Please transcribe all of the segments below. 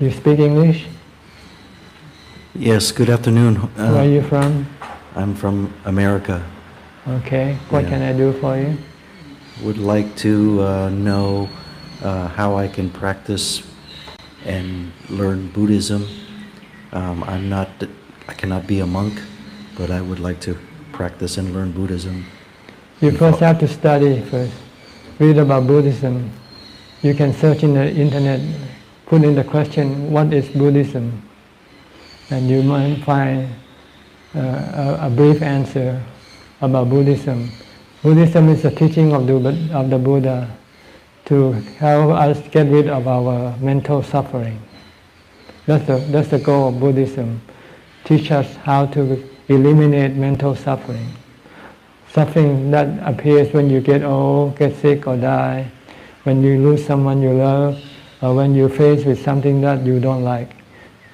You speak English? Yes, good afternoon. Where are you from? I'm from America. Okay, what can I do for you? Would like to know how I can practice and learn Buddhism. I cannot be a monk, but I would like to practice and learn Buddhism. You first have to study first. Read about Buddhism. You can search in the internet, put in the question, what is Buddhism? And you might find a brief answer about Buddhism. Buddhism is the teaching of the Buddha to help us get rid of our mental suffering. That's the goal of Buddhism. Teach us how to eliminate mental suffering. Suffering that appears when you get old, get sick or die, when you lose someone you love, or when you're faced with something that you don't like.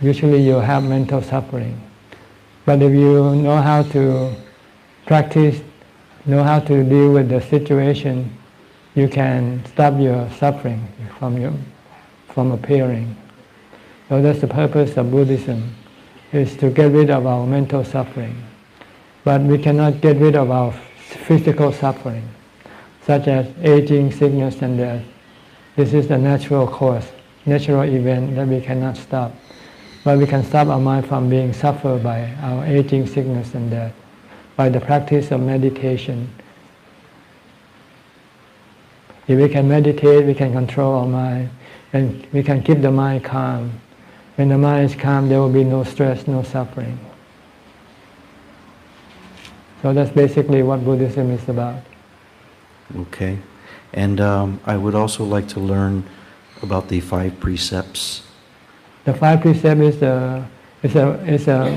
Usually you have mental suffering. But if you know how to practice, know how to deal with the situation, you can stop your suffering from appearing. So that's the purpose of Buddhism, is to get rid of our mental suffering. But we cannot get rid of our physical suffering, such as aging, sickness and death. This is the natural course, natural event that we cannot stop. But we can stop our mind from being suffered by our aging, sickness and death by the practice of meditation. If we can meditate, we can control our mind, and we can keep the mind calm. When the mind is calm, there will be no stress, no suffering. So that's basically what Buddhism is about. Okay. And I would also like to learn about the 5 precepts. The 5 precepts is a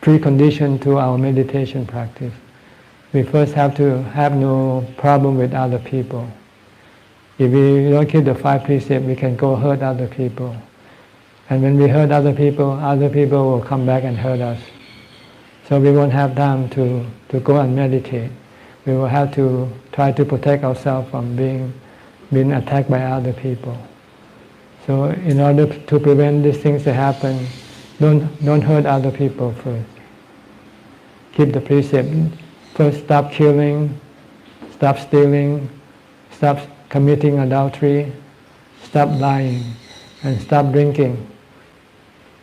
precondition to our meditation practice. We first have to have no problem with other people. If we don't keep the 5 precepts, we can go hurt other people. And when we hurt other people will come back and hurt us. So we won't have time to go and meditate. We will have to try to protect ourselves from being attacked by other people. So in order to prevent these things to happen, don't hurt other people first. Keep the precept. First, stop killing, stop stealing, stop committing adultery, stop lying, and stop drinking.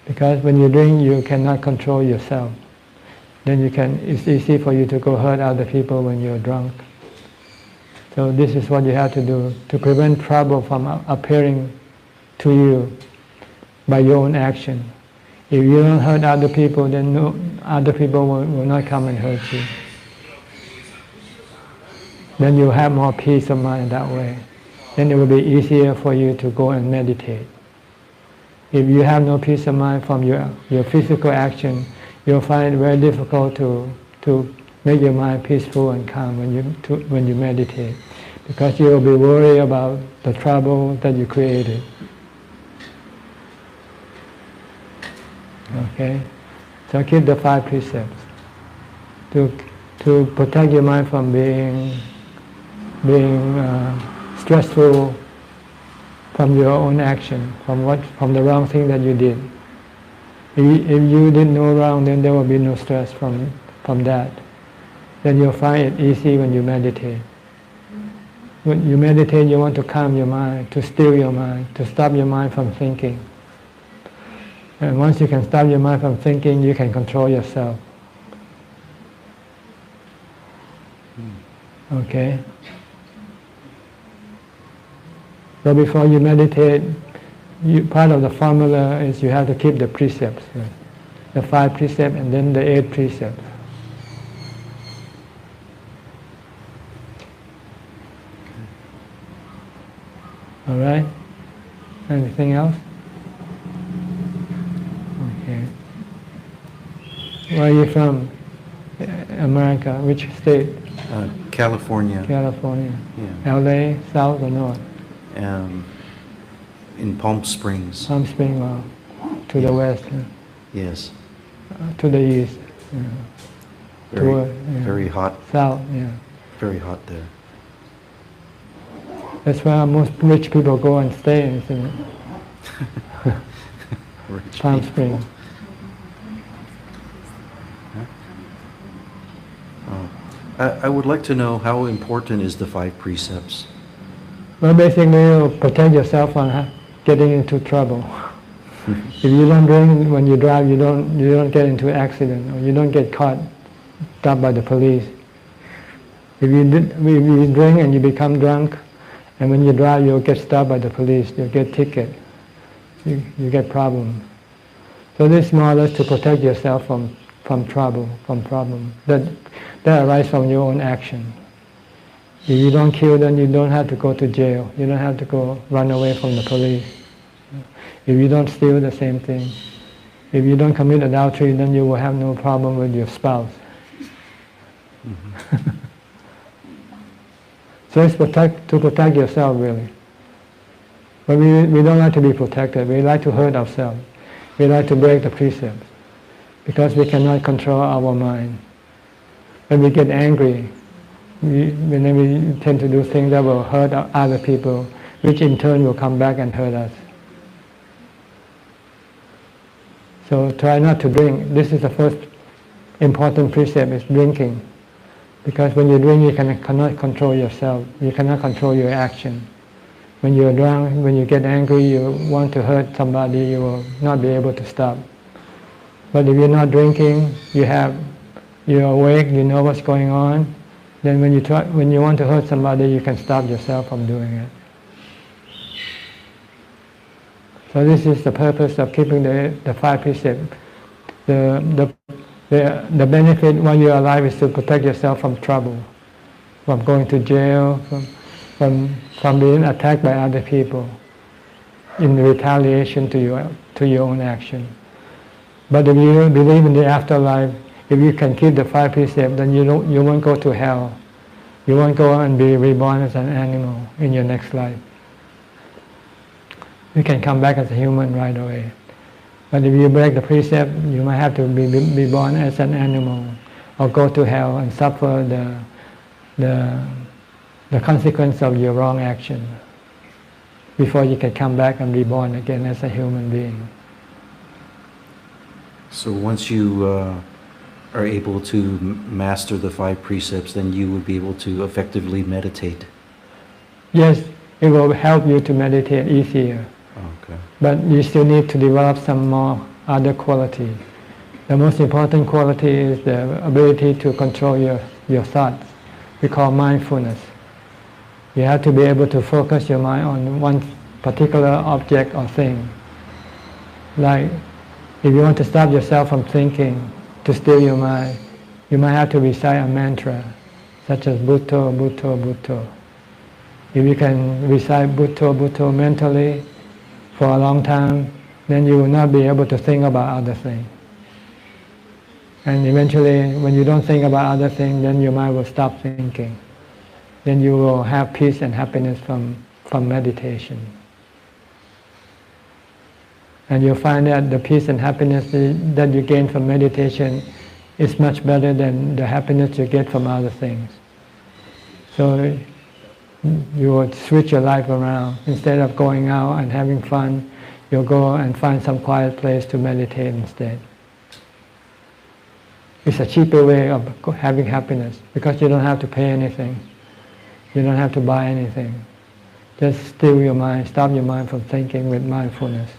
Because when you drink, you cannot control yourself. Then it's easy for you to go hurt other people when you're drunk. So this is what you have to do to prevent trouble from appearing to you by your own action. If you don't hurt other people, then other people will not come and hurt you. Then you have more peace of mind that way. Then it will be easier for you to go and meditate. If you have no peace of mind from your physical action, you'll find it very difficult to make your mind peaceful and calm when you meditate, because you will be worried about the trouble that you created. Okay, so keep the 5 precepts to protect your mind from being stressful from your own action, from the wrong thing that you did. If you did no wrong, then there will be no stress from that. Then you'll find it easy when you meditate. When you meditate, you want to calm your mind, to still your mind, to stop your mind from thinking. And once you can stop your mind from thinking, you can control yourself. Okay? So before you meditate, part of the formula is you have to keep the precepts. The 5 precepts and then the 8 precepts. All right? Anything else? Okay. Where are you from? America. Which state? California. California. Yeah. LA, south or north? In Palm Springs. Palm Springs, to the west. Yes. To the east. Very hot. South, yeah. Very hot there. That's where most rich people go and stay, isn't it? Rich Palm people. Springs. I would like to know how important is the 5 precepts? Well, basically, you protect yourself from getting into trouble. If you don't drink when you drive, you don't get into an accident, or you don't get caught, stopped by the police. If you drink and you become drunk, and when you drive, you'll get stopped by the police. You'll get ticket. You get problem. So this is more or less to protect yourself from trouble, from problem that arise from your own action. If you don't kill, then you don't have to go to jail. You don't have to go run away from the police. If you don't steal, the same thing. If you don't commit adultery, then you will have no problem with your spouse. Mm-hmm. So it's to protect yourself, really. But we don't like to be protected. We like to hurt ourselves. We like to break the precepts because we cannot control our mind. When we get angry, we tend to do things that will hurt other people, which in turn will come back and hurt us. So try not to drink. This is the first important precept, is drinking. Because when you drink, you cannot control yourself. You cannot control your action. When you're drunk, when you get angry, you want to hurt somebody, you will not be able to stop. But if you're not drinking, you're awake, you know what's going on, then when you want to hurt somebody, you can stop yourself from doing it. So this is the purpose of keeping the 5 precepts. The benefit while you're alive is to protect yourself from trouble, from going to jail, from being attacked by other people in retaliation to your own action. But if you believe in the afterlife, if you can keep the 5 precepts, then you won't go to hell. You won't go and be reborn as an animal in your next life. You can come back as a human right away. But if you break the precept, you might have to be born as an animal, or go to hell and suffer the consequence of your wrong action before you can come back and be born again as a human being. So once you are able to master the 5 precepts, then you would be able to effectively meditate. Yes, it will help you to meditate easier. Okay. But you still need to develop some more other quality. The most important quality is the ability to control your thoughts. We call mindfulness. You have to be able to focus your mind on one particular object or thing. Like, if you want to stop yourself from thinking, to still your mind, you might have to recite a mantra, such as Bhutto, Bhutto, Bhutto. If you can recite Bhutto, Bhutto mentally for a long time, then you will not be able to think about other things. And eventually, when you don't think about other things, then your mind will stop thinking. Then you will have peace and happiness from meditation. And you'll find that the peace and happiness that you gain from meditation is much better than the happiness you get from other things. So you will switch your life around. Instead of going out and having fun, you'll go and find some quiet place to meditate instead. It's a cheaper way of having happiness because you don't have to pay anything. You don't have to buy anything. Just still your mind, stop your mind from thinking with mindfulness.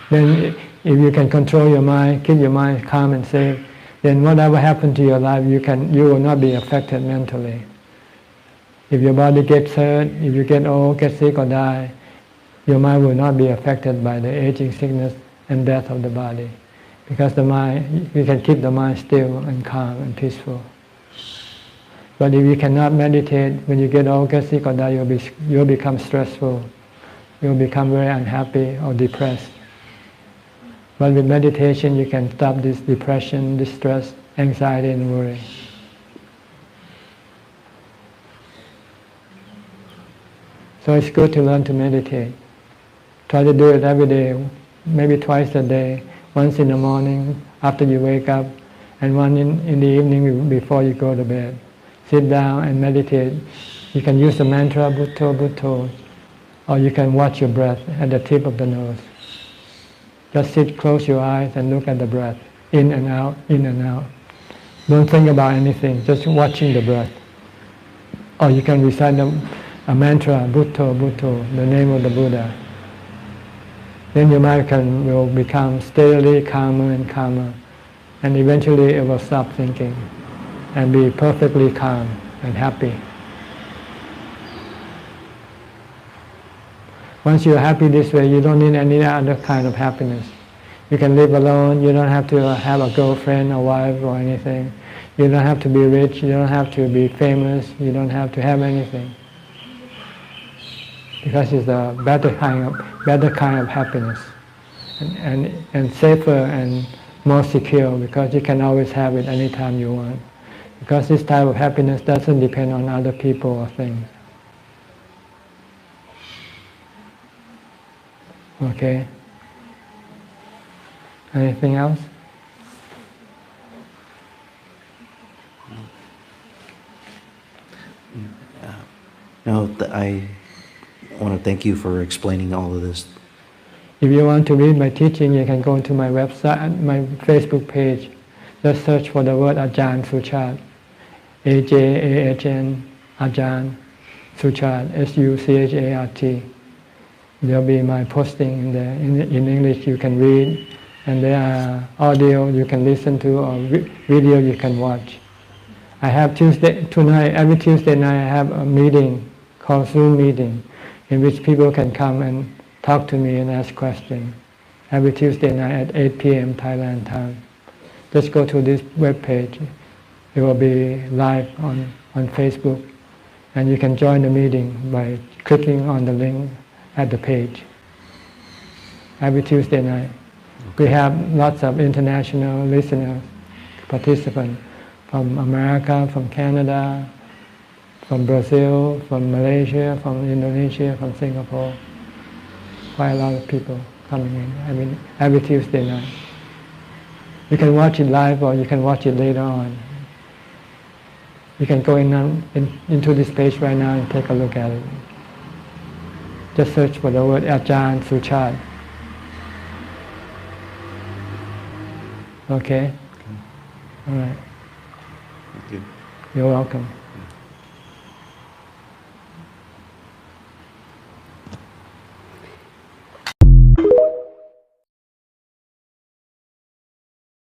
Then if you can control your mind, keep your mind calm and safe, then whatever happens to your life, you will not be affected mentally. If your body gets hurt, if you get old, get sick or die, your mind will not be affected by the aging, sickness and death of the body. Because the mind, you can keep the mind still and calm and peaceful. But if you cannot meditate, when you get old, get sick or die, you'll become stressful. You'll become very unhappy or depressed. But with meditation, you can stop this depression, distress, anxiety, and worry. So it's good to learn to meditate. Try to do it every day, maybe twice a day, once in the morning after you wake up, and one in the evening before you go to bed. sit down and meditate. You can use the mantra Bhutto Bhutto, or you can watch your breath at the tip of the nose. Just sit, close your eyes and look at the breath, in and out, in and out. Don't think about anything, just watching the breath. Or you can recite a mantra, Bhutto Bhutto, the name of the Buddha. Then your mind will become steadily calmer and calmer, and eventually it will stop thinking and be perfectly calm and happy. Once you're happy this way, you don't need any other kind of happiness. You can live alone, you don't have to have a girlfriend or wife or anything. You don't have to be rich, you don't have to be famous, you don't have to have anything. Because it's a better kind of happiness. And safer and more secure, because you can always have it anytime you want. Because this type of happiness doesn't depend on other people or things. Okay? Anything else? No, I want to thank you for explaining all of this. If you want to read my teaching, you can go to my website, my Facebook page. Just search for the word Ajahn Suchat. AJAHN, Ajahn Suchat, SUCHART. There'll be my posting in there. In English you can read, and there are audio you can listen to, or video you can watch. I have every Tuesday night I have a meeting called Zoom meeting, in which people can come and talk to me and ask questions. Every Tuesday night at 8 p.m. Thailand time. Just go to this web page. It will be live on Facebook, and you can join the meeting by clicking on the link at the page. Every Tuesday night. We have lots of international listeners, participants from America, from Canada, from Brazil, from Malaysia, from Indonesia, from Singapore. Quite a lot of people coming in. Every Tuesday night. You can watch it live, or you can watch it later on. You can go into this page right now and take a look at it. Just search for the word Ajahn Suchat. Okay? All right. Thank you. You're welcome.